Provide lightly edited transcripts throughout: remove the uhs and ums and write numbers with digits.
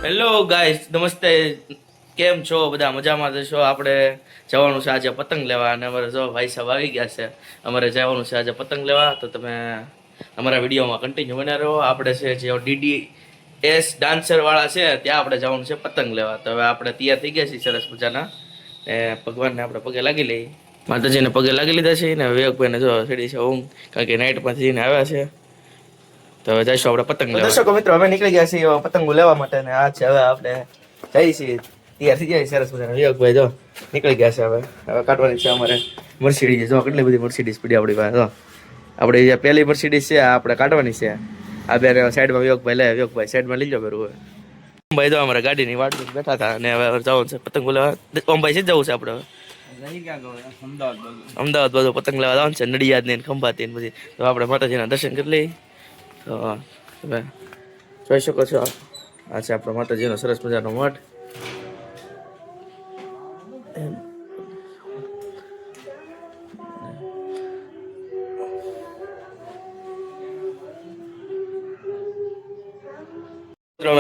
Hello guys, નમસ્તે. કેમ છો બધા? મજામાં જશો? આપણે જવાનું છે આજે પતંગ લેવા અને અમારે જો ભાઈ સાહેબ આવી ગયા છે. અમારે જવાનું છે આજે પતંગ લેવા, તો તમે અમારા વિડીયોમાં કન્ટિન્યુ બન્યા રહો. આપણે છે જે DDS ડાન્સર વાળા છે ત્યાં આપણે જવાનું છે પતંગ લેવા. તો હવે આપણે તૈયાર થઈ ગયા છીએ સરસ મજાના. ને ભગવાનને આપણે પગે લાગી લઈએ. માતાજીને પગે લાગી લીધા છે ને વિવેકભાઈને જો સીડી છે ઊંઘ, કારણ કે નાઇટમાંથી જઈને આવ્યા છે. તો હવે જઈશું આપણે પતંગ લેવા. દર્શકો મિત્રો, અમે નીકળી ગયા છીએ પતંગો લેવા માટે ને આ છે હવે આપણે જઈએ છીએ, તૈયાર થઈ જાય સરસ મજાના. વિવેકભાઈ જો નીકળી ગયા છે. હવે કાઢવાની છે અમારે મર્સિડીઝ. જો કેટલી બધી મર્સિડીઝ પડી આપણી પાસે. જો આપણે જે પહેલી મર્સિડીઝ છે આપણે કાઢવાની છે. આ બે સાઈડમાં વિવેકભાઈ લે, વિવેકભાઈ સાઈડમાં લઈ જાઓ બરોબર. ભાઈ તો અમારે ગાડીની વાટ બેઠા હતા અને હવે જવાનું છે પતંગ લેવા. ઓમભાઈ છે જવું છે આપણે અમદાવાદ બધું પતંગ લેવા જવાનું છે, નડિયાદ ને ખંભાતી ને બધી. તો આપણે માતાજીના દર્શન કરી લઈએ. તો તમે જોઈ શકો છો, આ છે આપણા માતાજીનો સરસ મજાનો મઠ.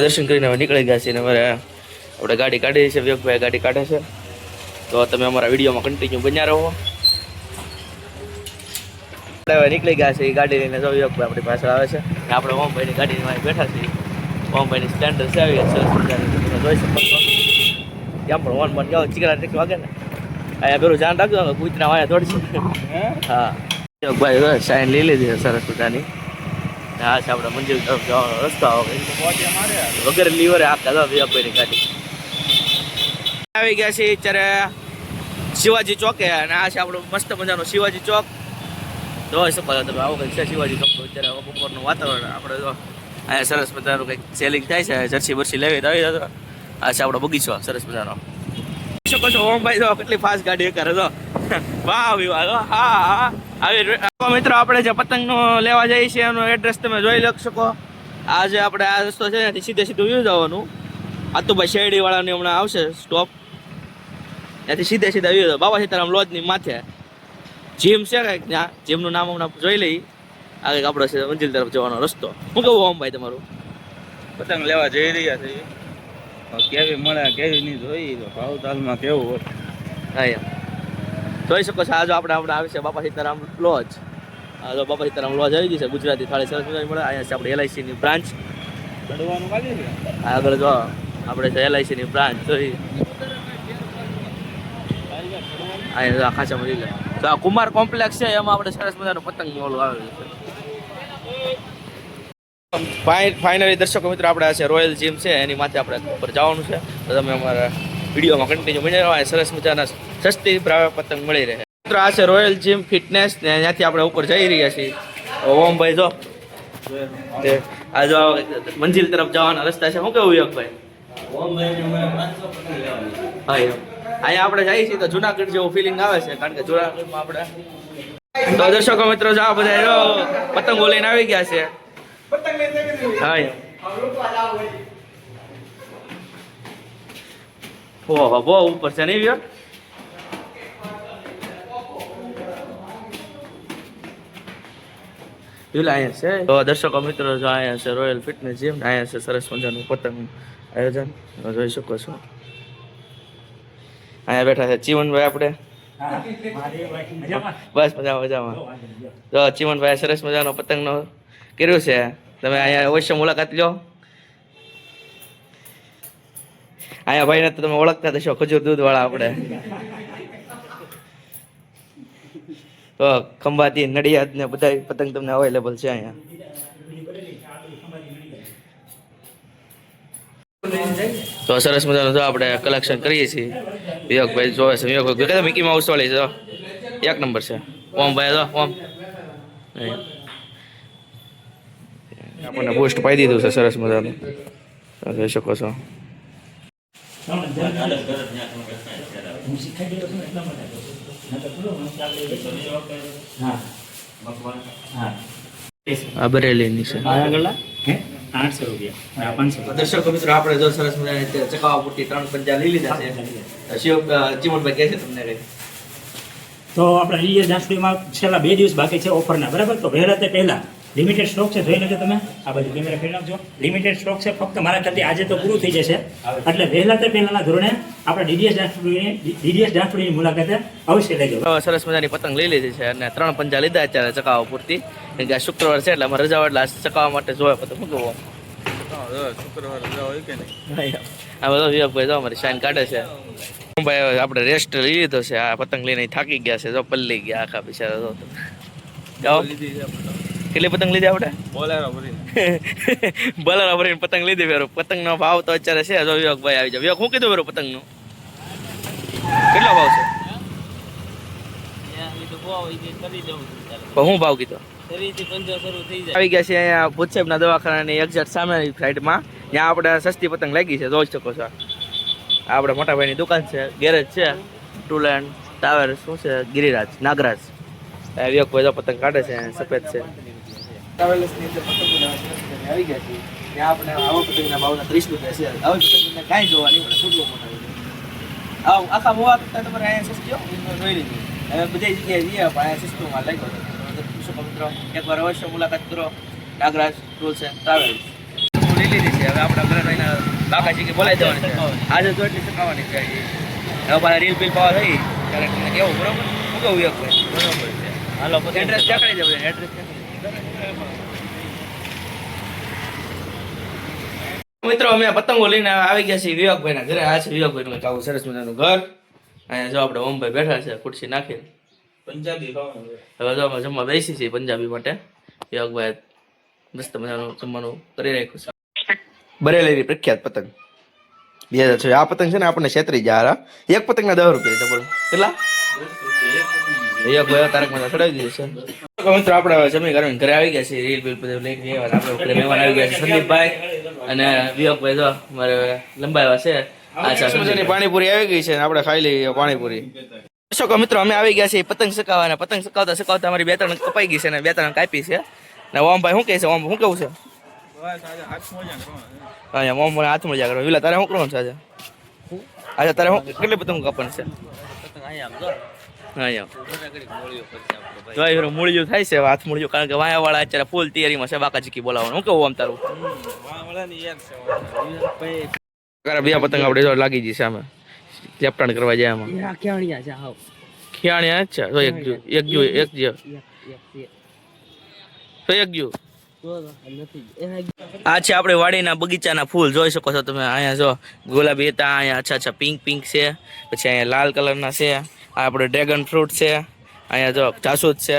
દર્શન કરીને હવે નીકળી ગયા છે ને હવે આપણે ગાડી કાઢી છે. વિવેકભાઈ ગાડી કાઢે છે, તો તમે અમારા વિડીયોમાં કન્ટિન્યુ બન્યા રહો. હવે નીકળી ગયા છે એ ગાડી લઈને. જો વિવેકભાઈ આપણી પાછળ આવે છે. આપણે ઓમભાઈની ગાડીની બેઠા છીએ. ઓમભાઈની સ્પ્લેન્ડર છે આવી સરસ મજાની, જોઈ શકો છો. ત્યાં પણ વન વન જાઓ ચીકરા ટેક વાગે ને અહીંયા પેલું ધ્યાન રાખજો, કૂતરા વાયા દોડશે. હા વિવેકભાઈ સાઈન લઈ લીધી સરસ મજાની. હા છે આપણે મંદિર તરફ જવાનો રસ્તો વગેરે લીવરે આપતા વિવેકભાઈની ગાડી આવી ગયા છે અત્યારે શિવાજી ચોકે. અને આ છે આપણો મસ્ત મજાનો શિવાજી ચોક. જોઈ શકો છો તમે, આવું કંઈક છે શિવાજી ચોક. અત્યારે બપોરનું વાતાવરણ. આપણે જો અહીંયા સરસ મજાનું કંઈક સેલિંગ થાય છે. જર્સી બરસી લેવી તો આવી જતો. આ છે આપણો બગીચો સરસ મજાનો. જોઈ શકો છો ઓમભાઈ જો કેટલી ફાસ્ટ ગાડી કરે તો. વાહ વિવાહ. હા હા આવી મિત્રો, આપણે જે પતંગનો લેવા જઈએ છીએ એનો એડ્રેસ તમે જોઈ લઈ શકો. આ જે આપણે આ રસ્તો છે ને સીધે સીધું વ્યૂ જવાનું. આતુભાઈ શેરડી વાળાની હમણાં આવશે સ્ટોપ, ત્યાંથી સીધે સીધા વ્યૂ જાવ. બાબા સીતારામ લોજની માથે જીમ છે કંઈક, ત્યાં જીમનું નામ હમણાં જોઈ લઈ. આ કંઈક આપણો છે મંજિલ તરફ જવાનો રસ્તો. શું કેવું ઓમભાઈ તમારું? પતંગ લેવા જઈ રહ્યા છે, કેવી મળે કેવી નહીં જોઈ તો ભાવ તાલમાં કેવું હોય. હા એમ જોઈ શકો છો. આ જો આપણે આવે છે બાપા સીતારામ લોજ. આ જો બાપા સીતારામ લોજ આવી ગઈ છે. ગુજરાતી થાળી સરસ મજાની મળે. અહીંયા છે આપણે LICની બ્રાન્ચ. ચડવાનું કાઢી છે આગળ જો આપણે છે LICની બ્રાન્ચ જોઈ. અહીંયા ખાસા મળી લે. તો આ કુમાર કોમ્પ્લેક્સ છે, એમાં આપણે સરસ મજાનું પતંગ મોલ આવેલું છે. ફાઇનલી દર્શકો મિત્રો, આપણે આ છે રોયલ જીમ છે, એની માથે આપણે ઉપર જવાનું છે. તો તમે અમારા વિડીયોમાં કન્ટિન્યુ બની રહ્યા. સરસ મજાના સસ્તી ભાવે પતંગ મળી રહે. મિત્રો આ છે રોયલ જીમ ફિટનેસ ને ત્યાંથી આપણે ઉપર જઈ રહ્યા છીએ. ઓમભાઈ જો આ જો મંજિલ તરફ જવાના રસ્તા છે. શું કેવું વિવેકભાઈ? હા એમ અહીંયા આપણે જઈએ છીએ તો જુનાગઢ જેવું ફિલિંગ આવે છે, કારણ કે જુનાગઢમાં આપણે તો દર્શકો મિત્રો જો આ બધા પતંગો લઈને આવી ગયા છે. હા ઓહો બહુ ઉપર છે નહીં વિવેક? અહીંયા છે તો દર્શકો મિત્રો જો અહીંયા છે રોયલ ફિટનેસ જીમ. અહીંયા છે સરસ મજાનું પતંગ આયોજન જોઈ શકો છો. અહીંયા બેઠા છે ચીમનભાઈ આપણે. બસ મજામાં મજામાં. તો ચીમનભાઈ સરસ મજાનો પતંગનો કર્યું છે. તમે અહીંયા અવશ્ય મુલાકાત લો. અહીંયા ભાઈને તો તમે ઓળખતા થશો, ખજૂર દૂધ વાળા આપણે. તો ખંભાતી નડિયાદ ને બધા પતંગ તમને અવેલેબલ છે અહીંયા. તો સરસ મજાનું જો આપણે કલેક્શન કરીએ છીએ. વિવેકભાઈ જોવે છે. વિવેકભાઈ મિકી માઉસ વાળી છે, એક નંબર છે. ઓમભાઈ જો ઓમ આપણને બૂસ્ટ પાઈ દીધું છે સરસ મજાનું, જોઈ શકો છો. આ બરેલીની છે. 800 રૂપિયા 500. દર્શકો મિત્રો, આપણે જો સરસ મજાની ચકાવા પૂરતી 3 પંજા લઈ લીધા છે. ચીમનભાઈ કહે છે તમને કઈ? તો આપણે લીએ જ્યાં સુધીમાં છેલ્લા 2 દિવસ બાકી છે ઓફરના, બરાબર? તો વહેલા તે પહેલા લિમિટેડ સ્ટોક છે, જોઈ લેજો તમે. આ બાજુ કેમેરા ફેરવી નાખજો. લિમિટેડ સ્ટોક છે, ફક્ત મારા ખ્યાલથી આજે તો પૂરું થઈ જશે. એટલે પહેલાના ધોરણે આપણે ડીડીએસ ડાન્સ સ્ટુડિયોની મુલાકાતે અવશ્ય લેજો. સરસ મજાની પતંગ લઈ લીધી છે અને 3 પંજા લીધા અત્યારે ચકાવવા પૂરતી. કારણ કે આ શુક્રવાર છે એટલે અમારે રજા હોય એટલે આ ચકાવવા માટે જોવે પતંગ મૂકવો. શુક્રવાર રજા હોય કે નહીં? આ બધો વિવેકભાઈ જો અમારી શાઇન કાઢે છે. ભાઈ આપણે રેસ્ટ લઈ લીધો છે. આ પતંગ લઈને થાકી ગયા છે, જો પલ્લી ગયા આખા બિચારા. જો જાઓ, કેટલી પતંગ લીધી આપણે? બોલેરો ભરીને બોલેરો ભરીને પતંગ લીધી. વેરો પતંગનો ભાવ તો અત્યારે છે. જો વિવેકભાઈ આવી જાય. વિવેક શું કીધું વેરો પતંગનો કેટલો ભાવ છે? શું ભાવ કીધો? આવી ગયા છે અહીંયા ભૂત સાહેબના દવાખાનાની એક્ઝેક્ટ સામેની સાઈડમાં. ત્યાં આપણે સસ્તી પતંગ લાગી છે, જોઈ શકો છો. આપણે મોટા ભાઈની દુકાન છે, ગેરેજ છે, ટૂલ એન્ડ ટાવર શું છે, ગિરિરાજ નાગરાજ. વિવેકભાઈ જો પતંગ કાઢે છે, સફેદ છે. ટ્રાવેલર્સની અંદર પતંગો આવી ગયા છે. ત્યાં આપણે આવા પતંગના ભાવના 30 રૂપિયા છે. આવી પતંગને કાંઈ જોવા નહીં મળે, કેટલો મોટા આખા મોવા કરતા તમારે અહીંયા સસ્તી જોઈ લીધી. હવે બધી જગ્યાએ જઈએ પણ અહીંયા સસ્તું માલ લાગ્યો છે. મિત્રો એકવાર અવશ્ય મુલાકાત કરો નાગરાજ ટૂલ્સ એન્ડ ટ્રાવેલ્સ. લઈ લીધી છે. હવે આપણા ઘરે રહીને બાકાજી કે બોલાવી દેવાની છે. આજે તો એટલી ચકાવવાની છે. હવે પાછા રીલ બિલ પાવા થઈ ત્યારે તમને કેવું બરોબર શું કહું વિવેકભાઈ? બરોબર છે. હાલો એડ્રેસ દેખાડી દે. એડ્રેસ મિત્રો અમે પતંગો લઈને આવી ગયા છીએ વિવેકભાઈના ઘરે. આ છે વિવેકભાઈનું એક આવું સરસ મજાનું ઘર. અહીંયા જો આપણે ઓમભાઈ બેઠા છે ખુરશી નાખીને. પંજાબી ખાવાનું હવે જો અમે જમવા બેસી છીએ પંજાબી માટે. વિવેકભાઈ મસ્ત મજાનું જમવાનું કરી રાખ્યું છે. બરેલીની પ્રખ્યાત પતંગ 2006. આ પતંગ છે ને આપણને છેતરી જાય. એક પતંગના 10 રૂપિયા છે. બોલો કેટલા? વિવેકભાઈ તારક મહેતા ચડાવી દીધું છે. મિત્રો આપણે હવે જમી કરીને ઘરે આવી ગયા છીએ. રીલ બિલ બધું લઈ ગયા. આપણે મહેમાન આવી ગયા છે સંદીપભાઈ અને વિવેકભાઈ જો મારે લંબાવ્યા છે. અચ્છા મજાની પાણીપુરી આવી ગઈ છે. આપણે ખાઈ લઈએ પાણીપુરી. દર્શકો મિત્રો અમે આવી ગયા છીએ પતંગ સકાવવા અને પતંગ સકાવતા સકાવતા અમારી 2-3 કપાઈ ગઈ છે અને 2-3 કાપી છે. ને ઓમભાઈ શું કહે છે? ઓમ શું કેવું છે? અહીંયા ઓમ મને હાથ મજા કરો. વિલા તારે શું કરવાનું છે આજે? આજે તારે શું કેટલી પતંગ કાપવાની છે? અહીંયા મૂળિયું થાય છે. હાથ મૂળિયું કારણ કે વાયા વાળા અત્યારે ફૂલ તૈયારીમાં છે. બાકાજી બોલાવવાનું શું કેવું આમ તારું? બીજા પતંગ આપણે લાગી જઈ સામે લેપટાણ કરવા જાય એમાં. ખિયાણિયા અચ્છા તો એક જો આ છે આપણે વાડીના બગીચાના ફૂલ જોઈ શકો છો તમે. અહીંયા જો ગુલાબી હતા, અહીંયા અચ્છા પિંક છે, પછી અહીંયા લાલ કલરના છે. આ આપણે ડ્રેગન ફ્રૂટ છે. અહીંયા જો જાસૂદ છે,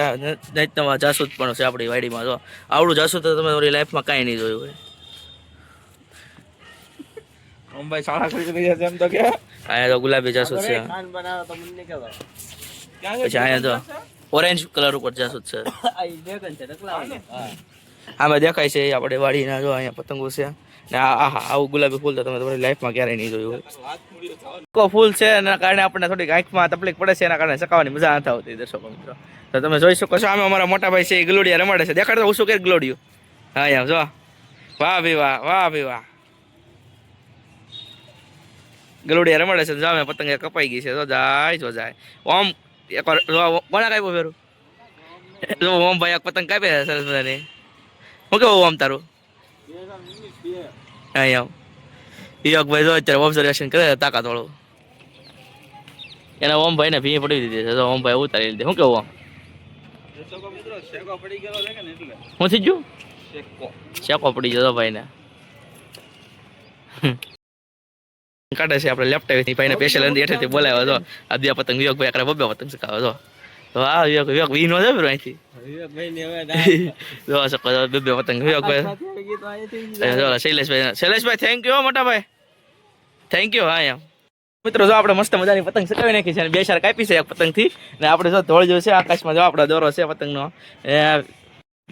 નવા જાસૂદ પણ છે આપણી વાડીમાં. જો આવડું જાસૂદ તો તમે તમારી લાઈફમાં કાંઈ નહીં જોયું હોય. ભાઈ શાળા કરી એમ તો કે અહીંયા તો ગુલાબી જાસૂદ છે. પછી અહીંયા તો ઓરેન્જ કલર ઉપર જાસૂદ છે. આમાં દેખાય છે આપણે વાડીના. જો અહીંયા પતંગો છે ને આવું ગુલાબી ફૂલ તો તમે તમારી લાઈફમાં ક્યારેય નહીં જોયું હોય. ફૂલ છે એના કારણે આપણને થોડીક આંખમાં તકલીફ પડે છે. એના કારણે સકાવવાની મજા નથી આવતી દર્શકો મિત્રો. તો તમે જોઈ શકો છો આમે અમારા મોટા ભાઈ છે એ ગલોડિયા રમાડે છે. દેખાડતો ઓછું કે ગલોડિયું. હા અહીંયા જો વાહ ભાઈ વાહ, વાહ ભાઈ વાહ. ગલોડિયા રમાડે છે. જો અમે પતંગ કપાઈ ગઈ છે. જો જાય ઓમ એકવાર કોના કાપ્યો ફેરું? જો ઓમ ભાઈ એક પતંગ કાપે છે સરસ મજાની. શું કેવું ઓમ તારું? અહીંયા વિવેકભાઈ જો અત્યારે ઓબ્ઝર્વેશન કરે છે તાકાત વાળું. એના ઓમ ભાઈ ને ભી પડી દીધી છે. ઓમ ભાઈ ઉતારી લીધી. શું કેવું? શું થઈ ગયું? શેકો પડી ગયો ભાઈ ને. કાઢે છે આપણે લેપટોપ ભાઈને સ્પેશિયલ અંદર હેઠળથી બોલાવ્યો હતો. આ 2 પતંગ વિવેકભાઈ આખરે 2 પતંગ શીખાવ્યો હતો. તો આ વિવેક વી નો છે બરો અહીંથી જો શકો 2 પતંગ વિવેકભાઈ. શૈલેષભાઈ થેન્ક યુ મોટા ભાઈ, થેન્ક યુ. હા એમ મિત્રો જો આપણે મસ્ત મજાની પતંગ સકાવી નાખી છે અને 2 4 કાપી છે એક પતંગથી. ને આપણે જો ધોળ જો છે આકાશમાં જો આપણો દોરો છે પતંગનો.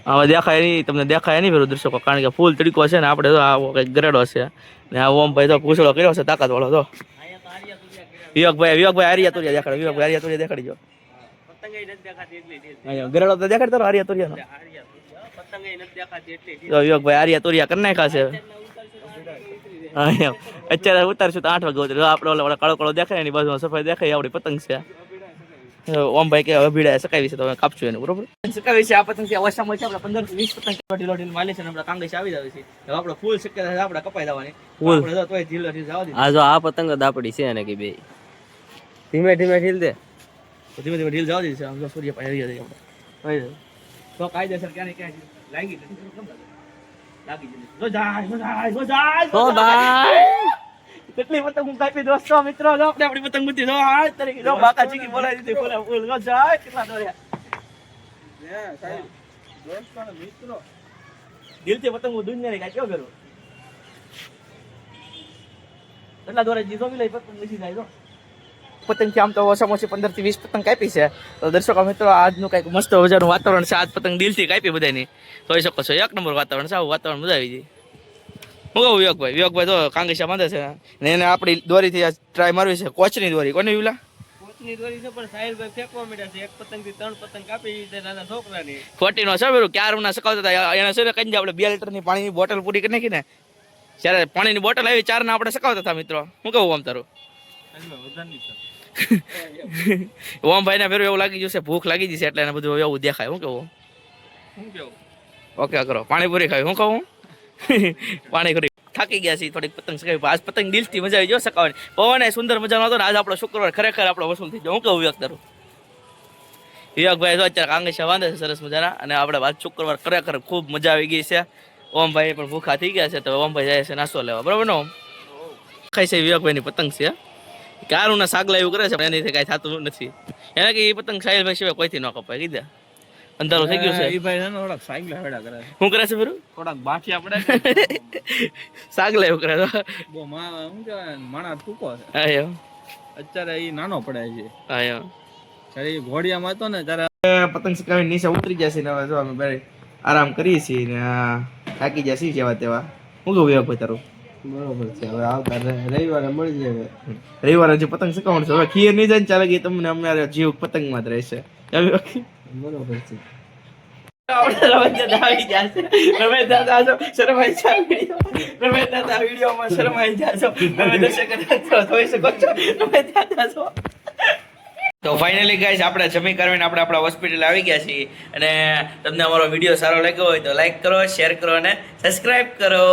હવે દેખાય નહીં, તમને દેખાય નહીં પેલું દર્શકો કારણ કે ફૂલ તડકો છે ને. આપણે તો આવો કંઈક ગરેડો છે ને આ ઓમભાઈ તો પૂછડો કર્યો છે તાકાત વાળો. તો વિવેકભાઈ આરિયા તુરિયા દેખાડો. વિવેકભાઈ આરિયા તુરિયા દેખાડી જો. ગરેડો તો દેખાડતો આરિયા તુરિયાનો. વિવેકભાઈ આરિયા તુરિયા કરી નાખ્યા છે. અત્યારે ઉતારશું તો 8 વાગે ઉતરે. આપણે ઓલા કળો કળો દેખાય એની બાજુમાં સફાઈ દેખાય આવડી પતંગ છે. ઓમભાઈ કે હવે ભીડા સકાવી છે તો હવે કાપશું એને બરોબર સકાવી છે આ પતંગ છે ઓછામાં ઓછા આપણે 15 થી 20 પતંગ ઢીલો ઢીલ માલી છે ને આપણે કાંગેશ આવી જાવે છે હવે આપણે ફૂલ શક્યતા છે આપણે કપાઈ દેવાની ફૂલ. આપણે તો તોય ઢીલો ઢીલ જવા દે આ જો આ પતંગ જ આપડી છે ને કે બે ધીમે ધીમે ઢીલ દે ધીમે ધીમે ઢીલ જવા દે છે આમ જો સૂર્ય પાસે આવી જાય આપણે તો કાયદેસર ક્યાં ને ક્યાં લાગી લાગી જાય તો ભાઈ કેટલી પતંગ હું કાપી દોસ્તો મિત્રો જો આપણે આપણી પતંગ મૂકી જો આ તરીકે જો બાકા ચીકી બોલાવી દીધી પૂરા ફૂલ જો જાય કેટલા દોર્યા મિત્રો દિલથી પતંગ હું દુનિયાની કાંઈ કેવો કરું કેટલા દોરે જીતો બી લઈ પતંગ બેસી જાય તો પતંગ થી આમ તો ઓછામાં ઓછી 15 થી 20 પતંગ કાપી છે તો દર્શકો મિત્રો આજનું કંઈક મસ્ત મજાનું વાતાવરણ છે આજ પતંગ દિલથી કાપી બધાની જોઈ શકો છો એક નંબર વાતાવરણ છે આવું વાતાવરણ મજા આવી જાય હું કહું વિવેકભાઈ તો કાંગેશા બાંધે છે ને એને આપણી દોરીથી ટ્રાય મારવી છે કોચની દોરી કોને વિલા કોચની દોરી છે પણ સાહિલભાઈ ફેંકવા માંડ્યા છે એક પતંગ થી 3 પતંગ કાપી દે નાના છોકરાની ખોટી નો છે પેલું ક્યાર ના સકાવતા હતા એને છે ને કઈ આપણે 2 લીટરની પાણીની બોટલ પૂરી કરી નાખી ને જ્યારે પાણીની બોટલ આવી 4 ના આપણે સકાવતા હતા મિત્રો હું કહું આમ તારું ઓમભાઈ ને ફેરું એવું લાગી જશે ભૂખ લાગી જશે એટલે એને બધું એવું દેખાય હું કેવું ઓકે કરો પાણીપુરી ખાવી હું કહું પાણી કરી થાકી ગયા છીએ થોડીક પતંગ સકાવી આજ પતંગ દિલથી મજા આવી જો સકાવવાની પવન એ સુંદર મજાનો હતો ને આજ આપણો શુક્રવાર ખરેખર આપણો વસૂલ થઈ ગયો હું કહું વિવેક તારું વિવેકભાઈ તો અત્યારે કાંગેશા બાંધે છે સરસ મજાના અને આપણે આજ શુક્રવાર ખરેખર ખૂબ મજા આવી ગઈ છે ઓમભાઈ પણ ભૂખા થઈ ગયા છે તો ઓમભાઈ જાય છે નાસ્તો લેવા બરાબર ને ઓમ ખાઈ છે વિવેકભાઈની પતંગ છે કારુના સાગલા એવું કરે છે પણ એનાથી કાંઈ થતું નથી એને કે એ પતંગ સાહિલભાઈ સિવાય કોઈથી ન કપાય કીધા અંધારું થઈ ગયું છે ઈ ભાઈ ને થોડાક સાયકલ હેડા કરે શું કરે છે ફેરું થોડાક બાકી આપણે સાગલા એવું કરે છે બહુ શું કહેવાય માણા ટૂંકો છે આયો અત્યારે ઈ નાનો પડે છે આયો ત્યારે ઈ ઘોડિયામાં હતો ને ત્યારે પતંગ સકાવી નીચે ઉતરી જશે ને હવે જો અમે ભાઈ આરામ કરીએ છીએ ને થાકી જશે જેવા તેવા હું કહું વિવેકભાઈ તારું બરોબર છે હવે આવતા રવિવારે મળી જાય રવિવારે જે પતંગ સકાવવાનું છે હવે ખીર નહીં જાય ને ચાલે કે તમને અમારે જીવ પતંગમાં જ રહેશે બરોબર છે આપણે રમેશ દાદા આવી ગયા છે રમેશ દાદા આજો શરમાઈ જા રમેશ દાદા વિડીયોમાં શરમાઈ જાજો તમે દર્શક જોઈ શકો છો રમેશ દાદા છો તો ફાઇનલી ગાઈસ આપણે જમી કરીને આપણે આપણા હોસ્પિટલ આવી ગયા છીએ અને તમને અમારો વિડીયો સારો લાગ્યો હોય તો લાઈક કરો શેર કરો અને સબસ્ક્રાઇબ કરો